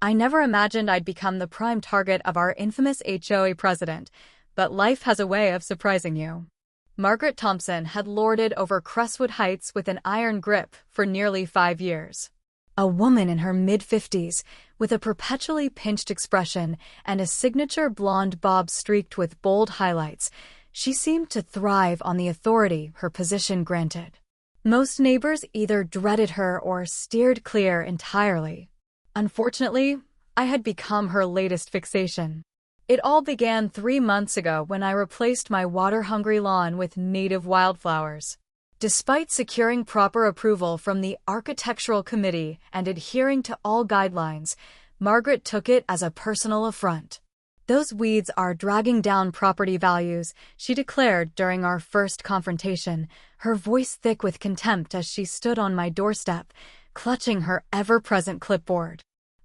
I never imagined I'd become the prime target of our infamous HOA president, but life has a way of surprising you. Margaret Thompson had lorded over Crestwood Heights with an iron grip for nearly 5 years. A woman in her mid-50s, with a perpetually pinched expression and a signature blonde bob streaked with bold highlights, she seemed to thrive on the authority her position granted. Most neighbors either dreaded her or steered clear entirely. Unfortunately, I had become her latest fixation. It all began 3 months ago when I replaced my water-hungry lawn with native wildflowers. Despite securing proper approval from the Architectural Committee and adhering to all guidelines, Margaret took it as a personal affront. "Those weeds are dragging down property values," she declared during our first confrontation, her voice thick with contempt as she stood on my doorstep, clutching her ever-present clipboard.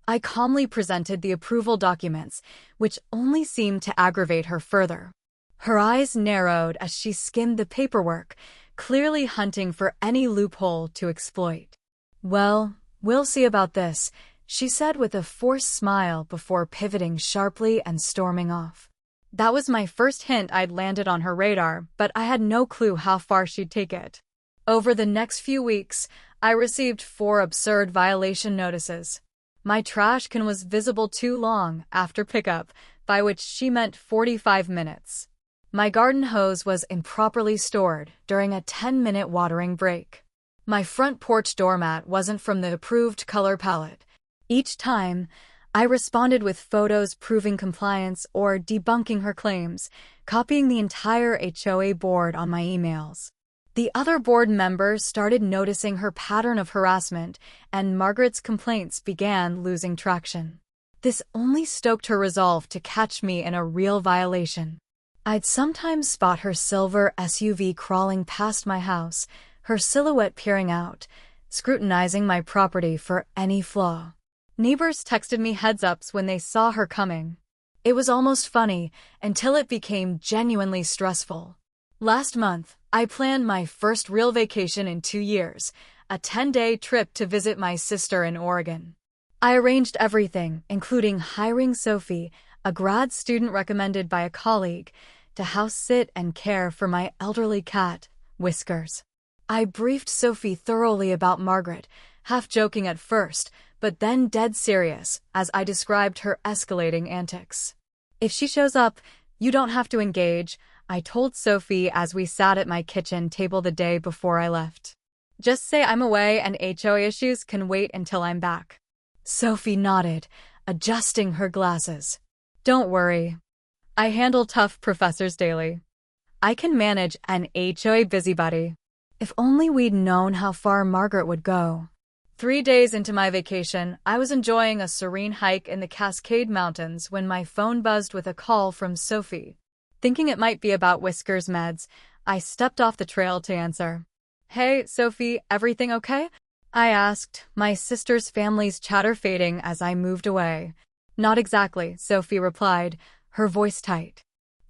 I calmly presented the approval documents, which only seemed to aggravate her further. Her eyes narrowed as she skimmed the paperwork, clearly hunting for any loophole to exploit. "Well, we'll see about this," she said with a forced smile before pivoting sharply and storming off. That was my first hint I'd landed on her radar, but I had no clue how far she'd take it. Over the next few weeks, I received 4 absurd violation notices. My trash can was visible too long after pickup, by which she meant 45 minutes. My garden hose was improperly stored during a 10-minute watering break. My front porch doormat wasn't from the approved color palette. Each time, I responded with photos proving compliance or debunking her claims, copying the entire HOA board on my emails. The other board members started noticing her pattern of harassment, and Margaret's complaints began losing traction. This only stoked her resolve to catch me in a real violation. I'd sometimes spot her silver SUV crawling past my house, her silhouette peering out, scrutinizing my property for any flaw. Neighbors texted me heads-ups when they saw her coming. It was almost funny, until it became genuinely stressful. Last month, I planned my first real vacation in 2 years, a 10-day trip to visit my sister in Oregon. I arranged everything, including hiring Sophie, a grad student recommended by a colleague, to house-sit and care for my elderly cat, Whiskers. I briefed Sophie thoroughly about Margaret, half joking at first, but then dead serious as I described her escalating antics. "If she shows up, you don't have to engage," I told Sophie as we sat at my kitchen table the day before I left. "Just say I'm away and HOA issues can wait until I'm back." Sophie nodded, adjusting her glasses. "Don't worry. I handle tough professors daily. I can manage an HOA busybody." If only we'd known how far Margaret would go. 3 days into my vacation, I was enjoying a serene hike in the Cascade Mountains when my phone buzzed with a call from Sophie. Thinking it might be about Whiskers' meds, I stepped off the trail to answer. "Hey, Sophie, everything okay?" I asked, my sister's family's chatter fading as I moved away. "Not exactly," Sophie replied, her voice tight.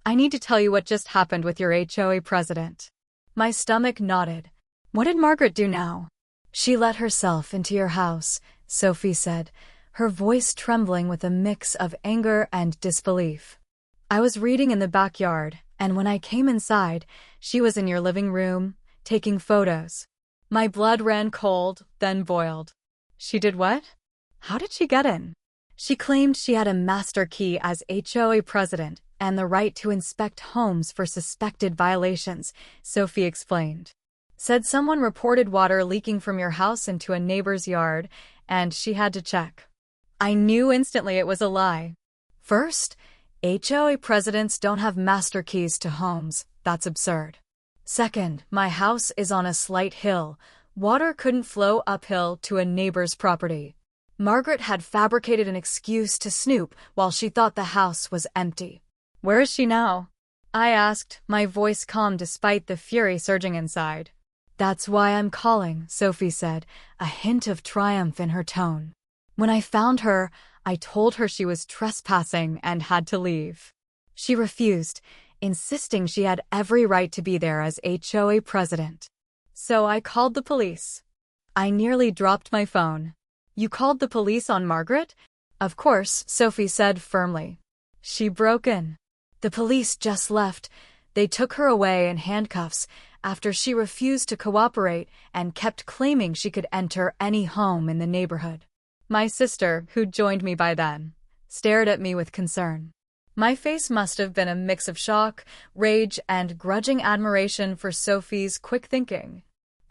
"I need to tell you what just happened with your HOA president." My stomach nodded. "What did Margaret do now?" "She let herself into your house," Sophie said, her voice trembling with a mix of anger and disbelief. "I was reading in the backyard, and when I came inside, she was in your living room, taking photos." My blood ran cold, then boiled. "She did what? How did she get in?" "She claimed she had a master key as HOA president and the right to inspect homes for suspected violations," Sophie explained. "Said someone reported water leaking from your house into a neighbor's yard, and she had to check." I knew instantly it was a lie. First, HOA presidents don't have master keys to homes. That's absurd. Second, my house is on a slight hill. Water couldn't flow uphill to a neighbor's property. Margaret had fabricated an excuse to snoop while she thought the house was empty. "Where is she now?" I asked, my voice calm despite the fury surging inside. "That's why I'm calling," Sophie said, a hint of triumph in her tone. "When I found her, I told her she was trespassing and had to leave. She refused, insisting she had every right to be there as HOA president. So I called the police." I nearly dropped my phone. "You called the police on Margaret?" Of course, Sophie said firmly. She broke in. The police just left. They took her away in handcuffs after she refused to cooperate and kept claiming she could enter any home in the neighborhood. My sister, who'd joined me by then, stared at me with concern. My face must have been a mix of shock, rage, and grudging admiration for Sophie's quick thinking.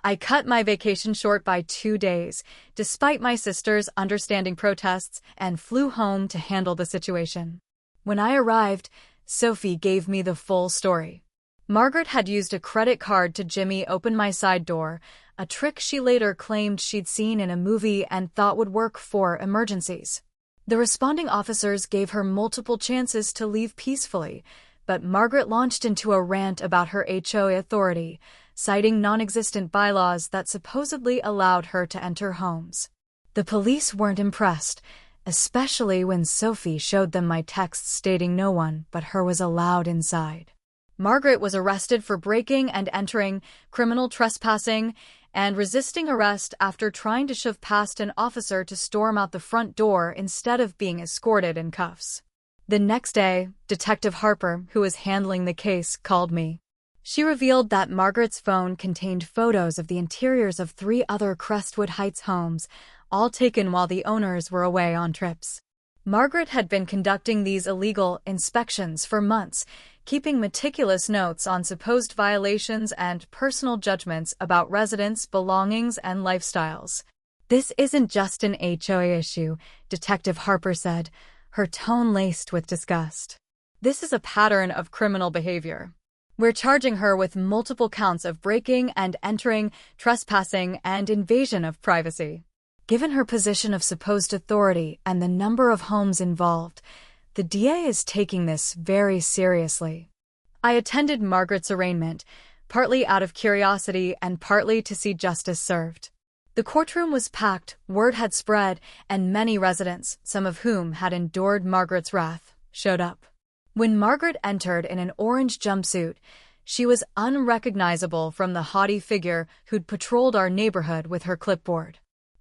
I cut my vacation short by 2 days, despite my sister's understanding protests, and flew home to handle the situation. When I arrived, Sophie gave me the full story. Margaret had used a credit card to jimmy open my side door, a trick she later claimed she'd seen in a movie and thought would work for emergencies. The responding officers gave her multiple chances to leave peacefully, but Margaret launched into a rant about her HOA authority, citing non-existent bylaws that supposedly allowed her to enter homes. The police weren't impressed, especially when Sophie showed them my texts stating no one but her was allowed inside. Margaret was arrested for breaking and entering, criminal trespassing, and resisting arrest after trying to shove past an officer to storm out the front door instead of being escorted in cuffs. The next day, Detective Harper, who was handling the case, called me. She revealed that Margaret's phone contained photos of the interiors of 3 other Crestwood Heights homes, all taken while the owners were away on trips. Margaret had been conducting these illegal inspections for months, keeping meticulous notes on supposed violations and personal judgments about residents' belongings and lifestyles. This isn't just an HOA issue, Detective Harper said, her tone laced with disgust. This is a pattern of criminal behavior. We're charging her with multiple counts of breaking and entering, trespassing, and invasion of privacy. Given her position of supposed authority and the number of homes involved, the DA is taking this very seriously. I attended Margaret's arraignment, partly out of curiosity and partly to see justice served. The courtroom was packed, word had spread, and many residents, some of whom had endured Margaret's wrath, showed up. When Margaret entered in an orange jumpsuit, she was unrecognizable from the haughty figure who'd patrolled our neighborhood with her clipboard.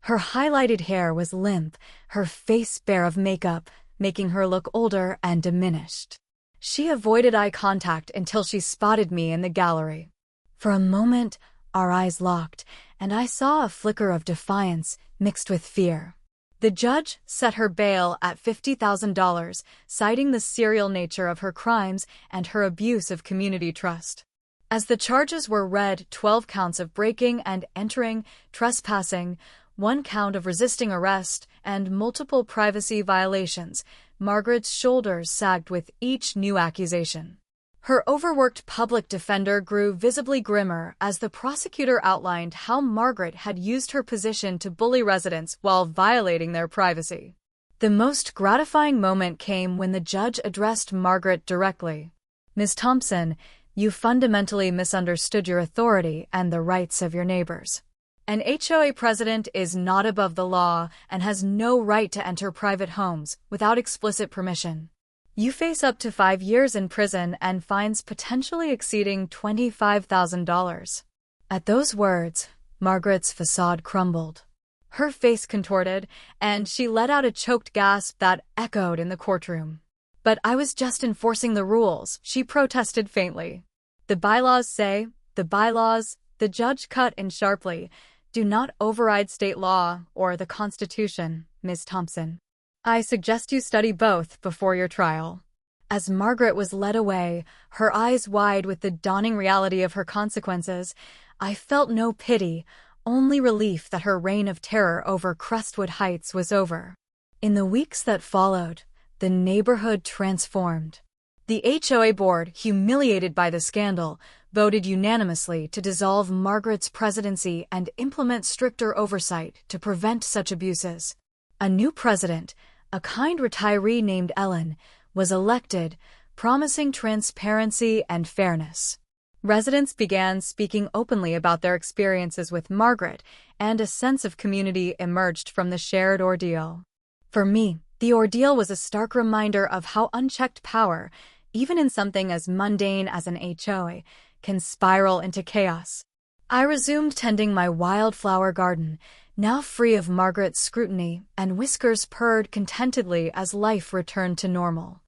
Her highlighted hair was limp, her face bare of makeup, making her look older and diminished. She avoided eye contact until she spotted me in the gallery. For a moment, our eyes locked, and I saw a flicker of defiance mixed with fear. The judge set her bail at $50,000, citing the serial nature of her crimes and her abuse of community trust. As the charges were read, 12 counts of breaking and entering, trespassing, 1 count of resisting arrest, and multiple privacy violations, Margaret's shoulders sagged with each new accusation. Her overworked public defender grew visibly grimmer as the prosecutor outlined how Margaret had used her position to bully residents while violating their privacy. The most gratifying moment came when the judge addressed Margaret directly. "Ms. Thompson, you fundamentally misunderstood your authority and the rights of your neighbors. An HOA president is not above the law and has no right to enter private homes without explicit permission. You face up to 5 years in prison and fines potentially exceeding $25,000. At those words, Margaret's facade crumbled. Her face contorted, and she let out a choked gasp that echoed in the courtroom. "But I was just enforcing the rules," she protested faintly. "The bylaws say, the bylaws," the judge cut in sharply, "do not override state law or the Constitution, Ms. Thompson. I suggest you study both before your trial." As Margaret was led away, her eyes wide with the dawning reality of her consequences, I felt no pity, only relief that her reign of terror over Crestwood Heights was over. In the weeks that followed, the neighborhood transformed. The HOA board, humiliated by the scandal, voted unanimously to dissolve Margaret's presidency and implement stricter oversight to prevent such abuses. A new president, a kind retiree named Ellen, was elected, promising transparency and fairness. Residents began speaking openly about their experiences with Margaret, and a sense of community emerged from the shared ordeal. For me, the ordeal was a stark reminder of how unchecked power, even in something as mundane as an HOA, can spiral into chaos. I resumed tending my wildflower garden, now free of Margaret's scrutiny, and Whiskers purred contentedly as life returned to normal.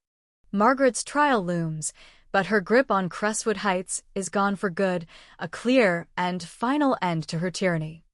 Margaret's trial looms, but her grip on Crestwood Heights is gone for good, a clear and final end to her tyranny.